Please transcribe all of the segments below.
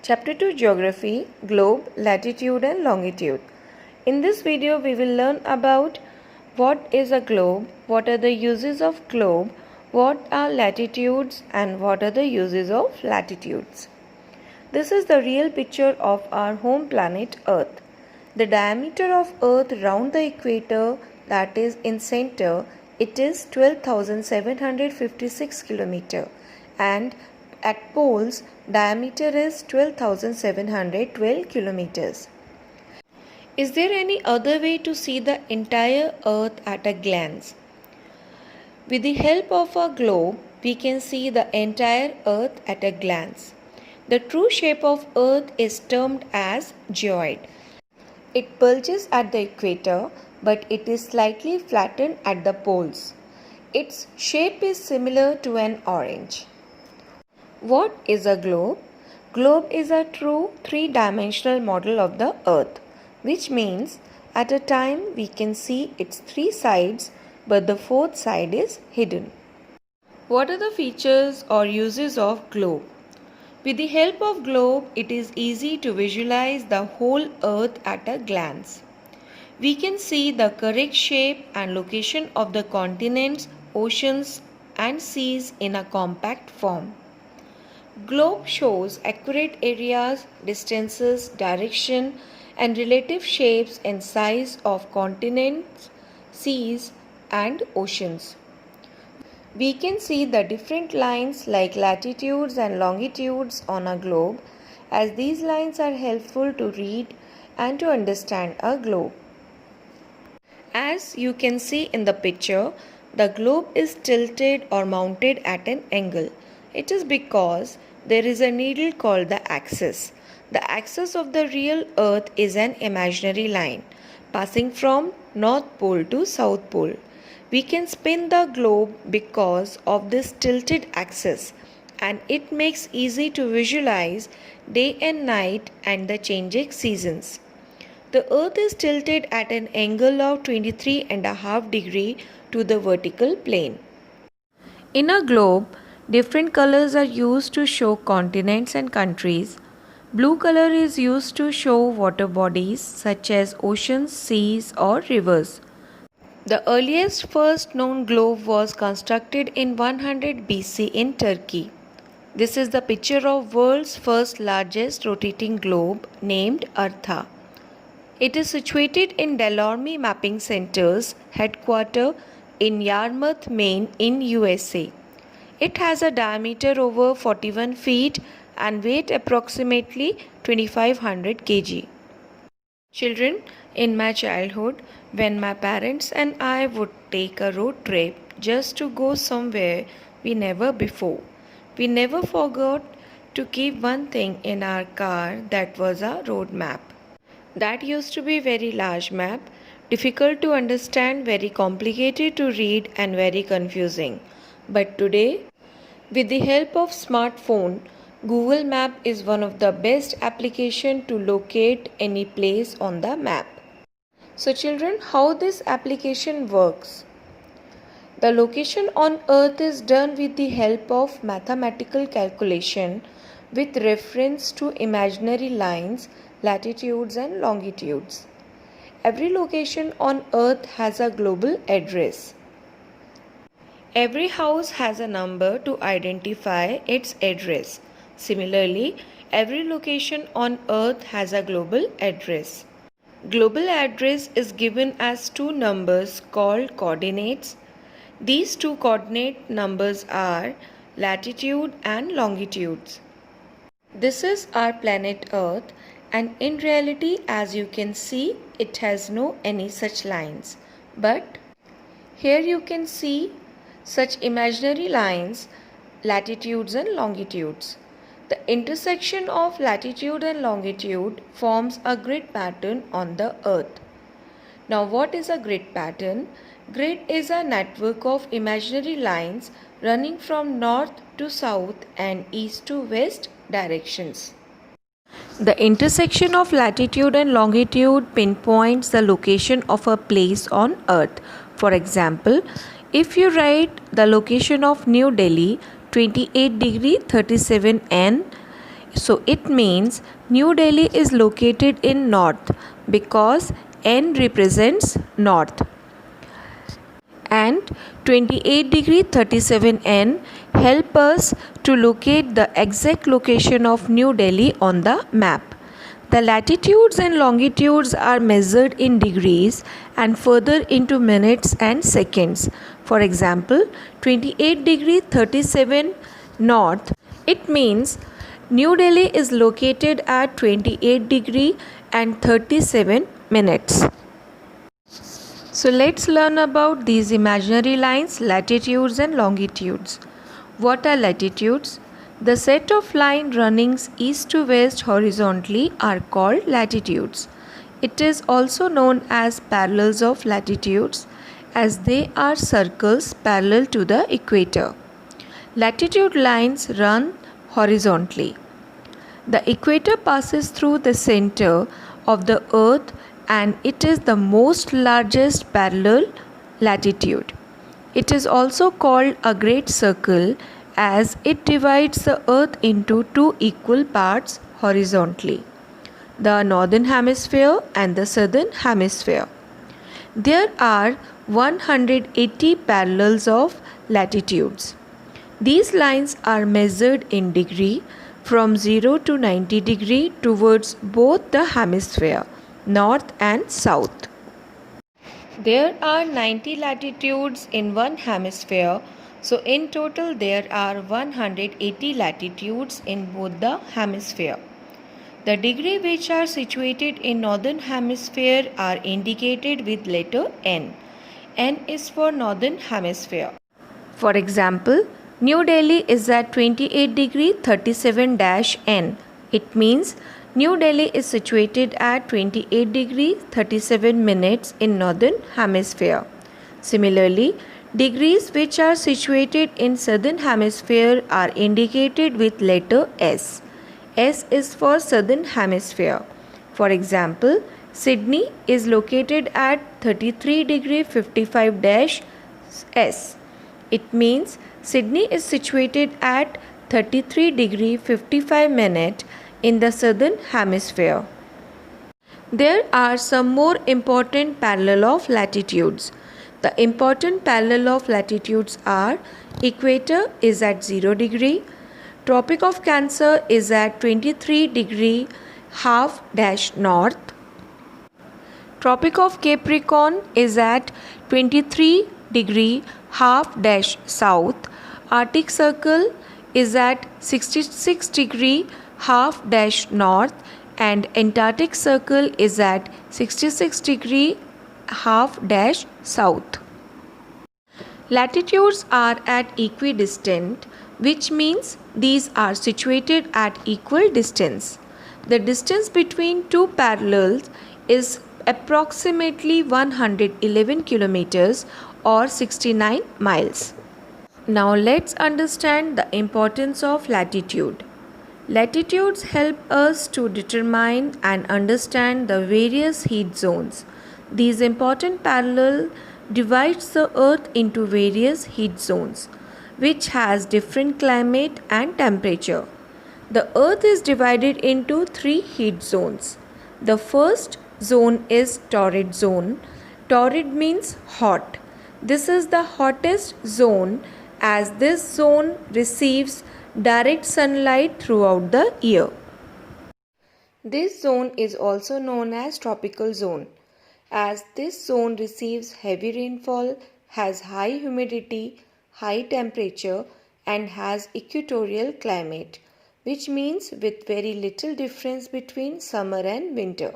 Chapter 2 Geography, Globe, Latitude and Longitude. In this video we will learn about what is a globe, what are the uses of globe, what are latitudes and what are the uses of latitudes. This is the real picture of our home planet Earth. The diameter of Earth round the equator, that is in center, it is 12,756 km, and at poles diameter is 12,712 km. Is there any other way to see the entire Earth at a glance? With the help of a globe, we can see the entire Earth at a glance. The true shape of Earth is termed as geoid. It bulges at the equator, but it is slightly flattened at the poles. Its shape is similar to an orange. What is a globe? Globe is a true three-dimensional model of the Earth, which means at a time we can see its three sides, but the fourth side is hidden. What are the features or uses of globe? With the help of globe, it is easy to visualize the whole Earth at a glance. We can see the correct shape and location of the continents, oceans and seas in a compact form. Globe shows accurate areas, distances, direction and relative shapes and size of continents, seas and oceans. We can see the different lines like latitudes and longitudes on a globe, as these lines are helpful to read and to understand a globe. As you can see in the picture, the globe is tilted or mounted at an angle. It is because there is a needle called the axis. The axis of the real Earth is an imaginary line passing from North Pole to South Pole. We can spin the globe because of this tilted axis, and it makes easy to visualize day and night and the changing seasons. The Earth is tilted at an angle of 23.5 degrees to the vertical plane. In a globe, different colors are used to show continents and countries. Blue color is used to show water bodies such as oceans, seas or rivers. The earliest first known globe was constructed in 100 BC in Turkey. This is the picture of world's first largest rotating globe named Eartha. It is situated in Delorme Mapping Center's headquarters in Yarmouth, Maine in USA. It has a diameter over 41 feet and weight approximately 2500 kg. Children, in my childhood, when my parents and I would take a road trip just to go somewhere we never before, we never forgot to keep one thing in our car, that was a road map. That used to be a very large map, difficult to understand, very complicated to read and very confusing. But today, with the help of smartphone, Google Map is one of the best applications to locate any place on the map. So children, how this application works? The location on Earth is done with the help of mathematical calculation with reference to imaginary lines, latitudes and longitudes. Every location on Earth has a global address. Every house has a number to identify its address. Similarly, every location on Earth has a global address. Global address is given as two numbers called coordinates. These two coordinate numbers are latitude and longitudes. This is our planet Earth, and in reality, as you can see, it has no any such lines. But here you can see such imaginary lines, latitudes and longitudes. The intersection of latitude and longitude forms a grid pattern on the Earth. Now what is a grid pattern? Grid is a network of imaginary lines running from north to south and east to west directions. The intersection of latitude and longitude pinpoints the location of a place on Earth. For example, if you write the location of New Delhi 28 degree 37 N So it means New Delhi is located in north because N represents north. And 28 degree 37 N help us to locate the exact location of New Delhi on the map. The latitudes and longitudes are measured in degrees and further into minutes and seconds. For example, 28 degree 37 north, it means New Delhi is located at 28 degree and 37 minutes. So let's learn about these imaginary lines, latitudes and longitudes. What are latitudes? The set of lines running east to west horizontally are called latitudes. It is also known as parallels of latitudes as they are circles parallel to the equator. Latitude lines run horizontally. The equator passes through the center of the earth and it is the most largest parallel latitude. It is also called a great circle as it divides the earth into two equal parts horizontally, the northern hemisphere and the southern hemisphere. There are 180 parallels of latitudes. These lines are measured in degree from 0 to 90 degree towards both the hemisphere, north and south. There are 90 latitudes in one hemisphere, so in total there are 180 latitudes in both the hemisphere. The degree which are situated in northern hemisphere are indicated with letter N. N is for northern hemisphere. For example, New Delhi is at 28 degree 37 N. It means New Delhi is situated at 28 degree 37 minutes in northern hemisphere. Similarly, degrees which are situated in southern hemisphere are indicated with letter S. S is for southern hemisphere. For example, Sydney is located at 33 degree 55 S. It means Sydney is situated at 33 degree 55 minute in the southern hemisphere. There are some more important parallel of latitudes. The important parallel of latitudes are equator is at 0 degree, Tropic of Cancer is at 23 degree half dash north, Tropic of Capricorn is at 23 degree half dash south, Arctic Circle is at 66 degree half dash north and Antarctic Circle is at 66 degree half dash south. Latitudes are at equidistant, which means these are situated at equal distance. The distance between two parallels is approximately 111 kilometers or 69 miles. Now let's understand the importance of latitude. Latitudes help us to determine and understand the various heat zones. These important parallel divides the earth into various heat zones, which has different climate and temperature. The earth is divided into three heat zones. The first zone is torrid zone. Torrid means hot. This is the hottest zone as this zone receives direct sunlight throughout the year. This zone is also known as tropical zone as this zone receives heavy rainfall, has high humidity, high temperature and has equatorial climate, which means with very little difference between summer and winter.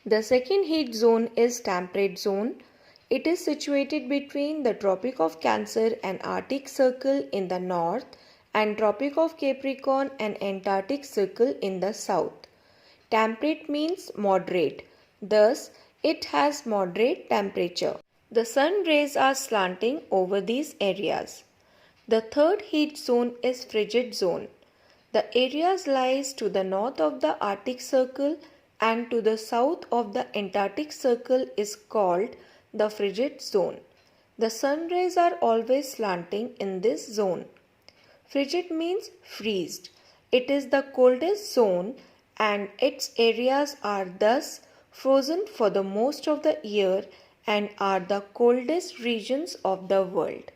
The second heat zone is temperate zone. It is situated between the Tropic of Cancer and Arctic Circle in the north and Tropic of Capricorn and Antarctic Circle in the south. Temperate means moderate, thus it has moderate temperature. The sun rays are slanting over these areas. The third heat zone is frigid zone. The areas lies to the north of the Arctic Circle and to the south of the Antarctic Circle is called the frigid zone. The sun rays are always slanting in this zone. Frigid means freezed. It is the coldest zone and its areas are thus frozen for the most of the year and are the coldest regions of the world.